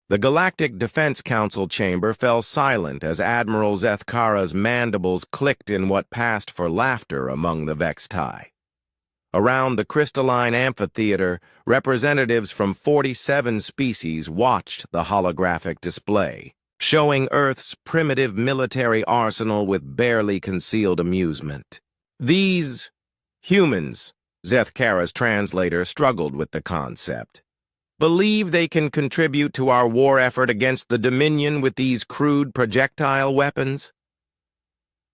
The Galactic Defense Council chamber fell silent as Admiral Zethkara's mandibles clicked in what passed for laughter among the Vextai. Around the crystalline amphitheater, representatives from 47 species watched the holographic display, showing Earth's primitive military arsenal with barely concealed amusement. These humans, Zethkara's translator struggled with the concept, believe they can contribute to our war effort against the Dominion with these crude projectile weapons?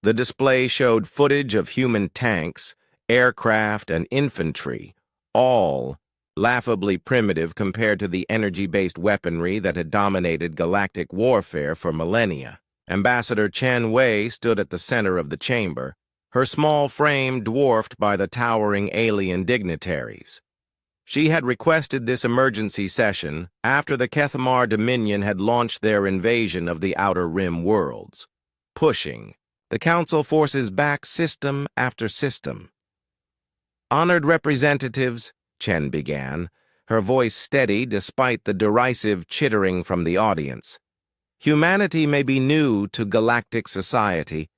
The display showed footage of human tanks, aircraft, and infantry, all laughably primitive compared to the energy-based weaponry that had dominated galactic warfare for millennia. Ambassador Chen Wei stood at the center of the chamber, her small frame dwarfed by the towering alien dignitaries. She had requested this emergency session after the Kethamar Dominion had launched their invasion of the Outer Rim worlds, pushing the Council forces back system after system. "Honored representatives," Chen began, her voice steady despite the derisive chittering from the audience. "Humanity may be new to galactic society,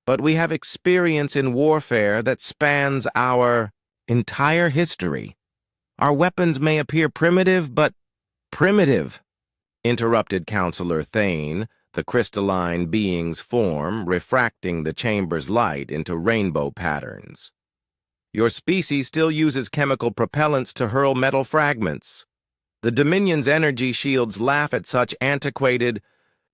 but we have experience in warfare that spans our entire history. Our weapons may appear primitive, but primitive," interrupted Counselor Thane, the crystalline being's form refracting the chamber's light into rainbow patterns. "Your species still uses chemical propellants to hurl metal fragments. The Dominion's energy shields laugh at such antiquated—"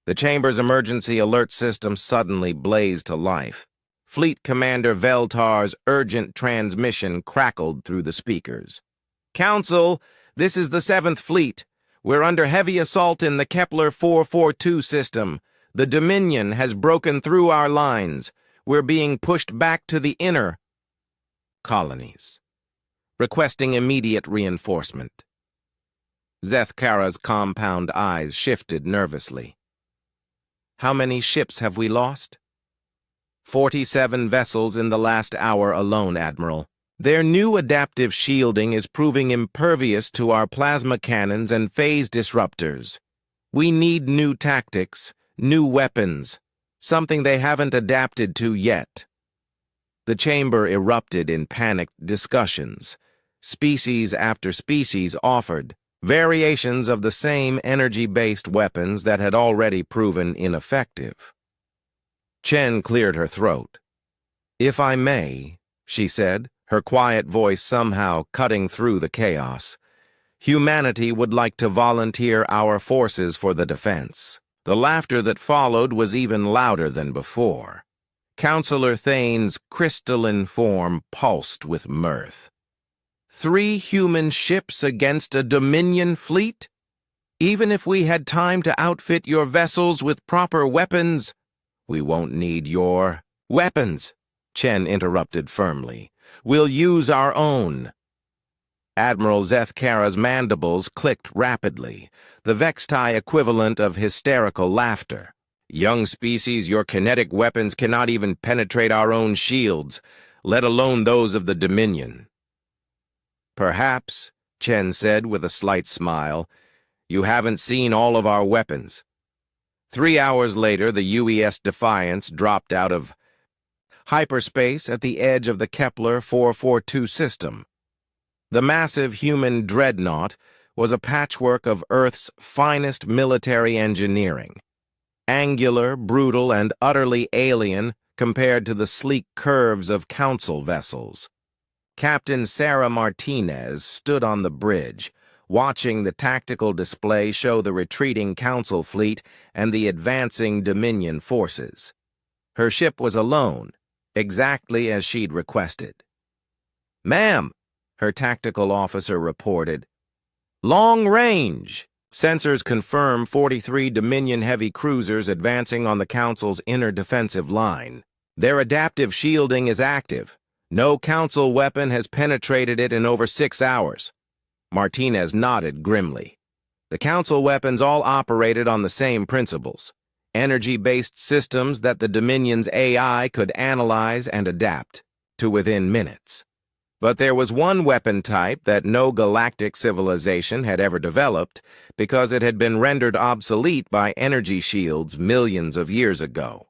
The chamber's emergency alert system suddenly blazed to life. Fleet Commander Veltar's urgent transmission crackled through the speakers. "Council, this is the 7th Fleet. We're under heavy assault in the Kepler 442 system. The Dominion has broken through our lines. We're being pushed back to the inner colonies, requesting immediate reinforcement." Zethkara's compound eyes shifted nervously. "How many ships have we lost?" 47 vessels in the last hour alone, Admiral. Their new adaptive shielding is proving impervious to our plasma cannons and phase disruptors. We need new tactics, new weapons, something they haven't adapted to yet. The chamber erupted in panicked discussions. Species after species offered variations of the same energy-based weapons that had already proven ineffective. Chen cleared her throat. "If I may," she said, her quiet voice somehow cutting through the chaos, "humanity would like to volunteer our forces for the defense." The laughter that followed was even louder than before. Counselor Thane's crystalline form pulsed with mirth. 3 human ships against a Dominion fleet? Even if we had time to outfit your vessels with proper weapons, we won't need your weapons, Chen interrupted firmly. We'll use our own. Admiral Zethkara's mandibles clicked rapidly, the Vextai equivalent of hysterical laughter. "Young species, your kinetic weapons cannot even penetrate our own shields, let alone those of the Dominion." "Perhaps," Chen said with a slight smile, "you haven't seen all of our weapons." 3 hours later, the UES Defiance dropped out of hyperspace at the edge of the Kepler 442 system. The massive human dreadnought was a patchwork of Earth's finest military engineering. Angular, brutal, and utterly alien compared to the sleek curves of Council vessels. Captain Sarah Martinez stood on the bridge, watching the tactical display show the retreating Council fleet and the advancing Dominion forces. Her ship was alone, exactly as she'd requested. "Ma'am," her tactical officer reported. "Long range." Sensors confirm 43 Dominion heavy cruisers advancing on the Council's inner defensive line. Their adaptive shielding is active. No Council weapon has penetrated it in over 6 hours. Martinez nodded grimly. The Council weapons all operated on the same principles. Energy-based systems that the Dominion's AI could analyze and adapt to within minutes. But there was one weapon type that no galactic civilization had ever developed because it had been rendered obsolete by energy shields millions of years ago.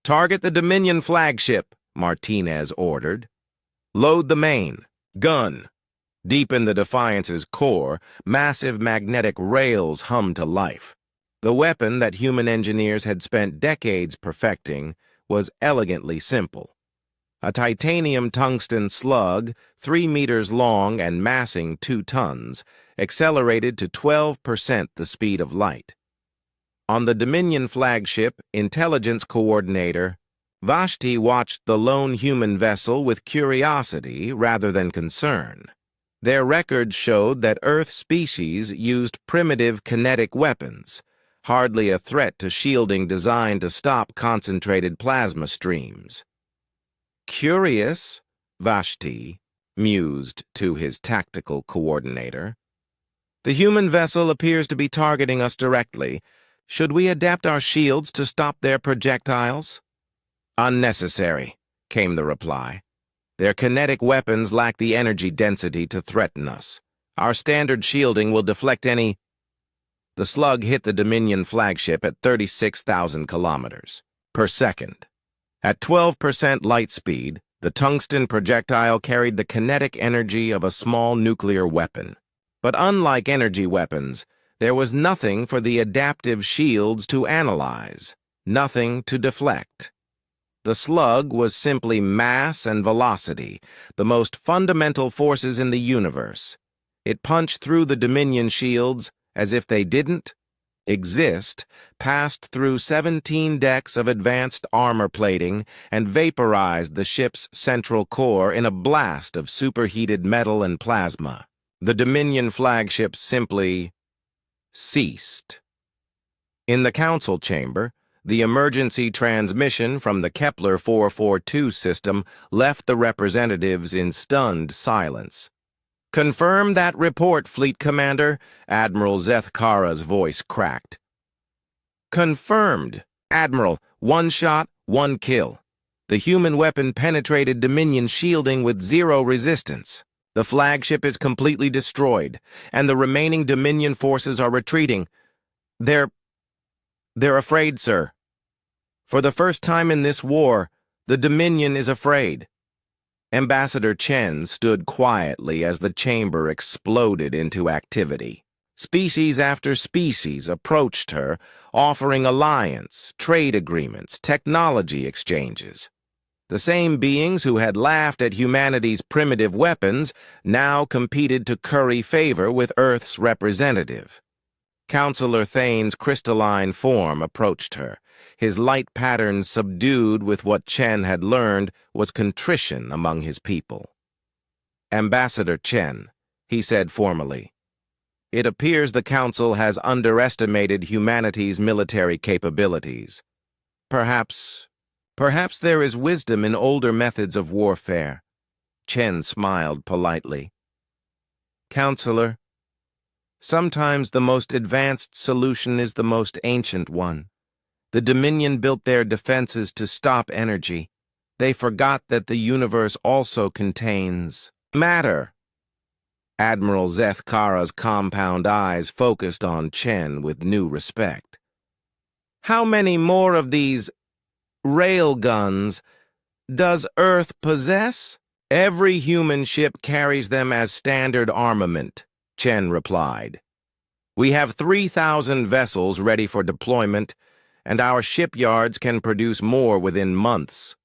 "Target the Dominion flagship," Martinez ordered. "Load the main. Gun." Deep in the Defiance's core, massive magnetic rails hummed to life. The weapon that human engineers had spent decades perfecting was elegantly simple. A titanium tungsten slug, 3 meters long and massing 2 tons, accelerated to 12% the speed of light. On the Dominion flagship, intelligence coordinator, Vashti watched the lone human vessel with curiosity rather than concern. Their records showed that Earth species used primitive kinetic weapons, hardly a threat to shielding designed to stop concentrated plasma streams. "Curious," Vashti mused to his tactical coordinator. "The human vessel appears to be targeting us directly. Should we adapt our shields to stop their projectiles?" "Unnecessary," came the reply. "Their kinetic weapons lack the energy density to threaten us. Our standard shielding will deflect any—" The slug hit the Dominion flagship at 36,000 kilometers per second. At 12% light speed, the tungsten projectile carried the kinetic energy of a small nuclear weapon. But unlike energy weapons, there was nothing for the adaptive shields to analyze, nothing to deflect. The slug was simply mass and velocity, the most fundamental forces in the universe. It punched through the Dominion shields as if they didn't exist, passed through 17 decks of advanced armor plating, and vaporized the ship's central core in a blast of superheated metal and plasma. The Dominion flagship simply ceased. In the council chamber, the emergency transmission from the Kepler 442 system left the representatives in stunned silence. "Confirm that report, Fleet Commander," Admiral Zethkara's voice cracked. "Confirmed, Admiral. 1 shot, 1 kill. The human weapon penetrated Dominion shielding with 0 resistance. The flagship is completely destroyed, and the remaining Dominion forces are retreating. They're afraid, sir. For the first time in this war, the Dominion is afraid." Ambassador Chen stood quietly as the chamber exploded into activity. Species after species approached her, offering alliance, trade agreements, technology exchanges. The same beings who had laughed at humanity's primitive weapons now competed to curry favor with Earth's representative. Counselor Thane's crystalline form approached her, his light patterns subdued with what Chen had learned was contrition among his people. "Ambassador Chen," he said formally, "it appears the Council has underestimated humanity's military capabilities. Perhaps there is wisdom in older methods of warfare." Chen smiled politely. "Counselor, sometimes the most advanced solution is the most ancient one. The Dominion built their defenses to stop energy. They forgot that the universe also contains matter." Admiral Zethkara's compound eyes focused on Chen with new respect. "How many more of these railguns does Earth possess?" "Every human ship carries them as standard armament," Chen replied. "We have 3,000 vessels ready for deployment, and our shipyards can produce more within months."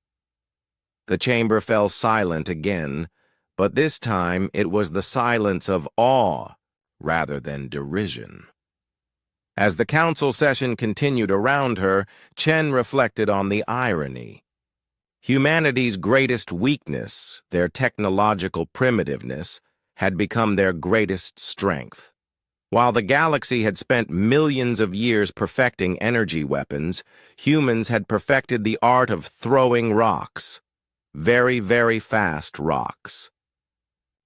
The chamber fell silent again, but this time it was the silence of awe rather than derision. As the council session continued around her, Chen reflected on the irony. Humanity's greatest weakness, their technological primitiveness, had become their greatest strength. While the galaxy had spent millions of years perfecting energy weapons, humans had perfected the art of throwing rocks. Very, very fast rocks.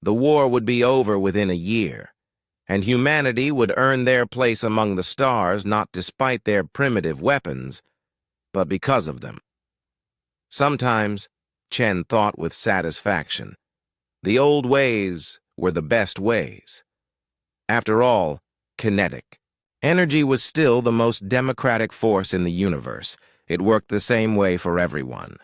The war would be over within a year, and humanity would earn their place among the stars not despite their primitive weapons, but because of them. Sometimes, Chen thought with satisfaction, The old ways were the best ways. After all, kinetic. Energy was still the most democratic force in the universe. It worked the same way for everyone.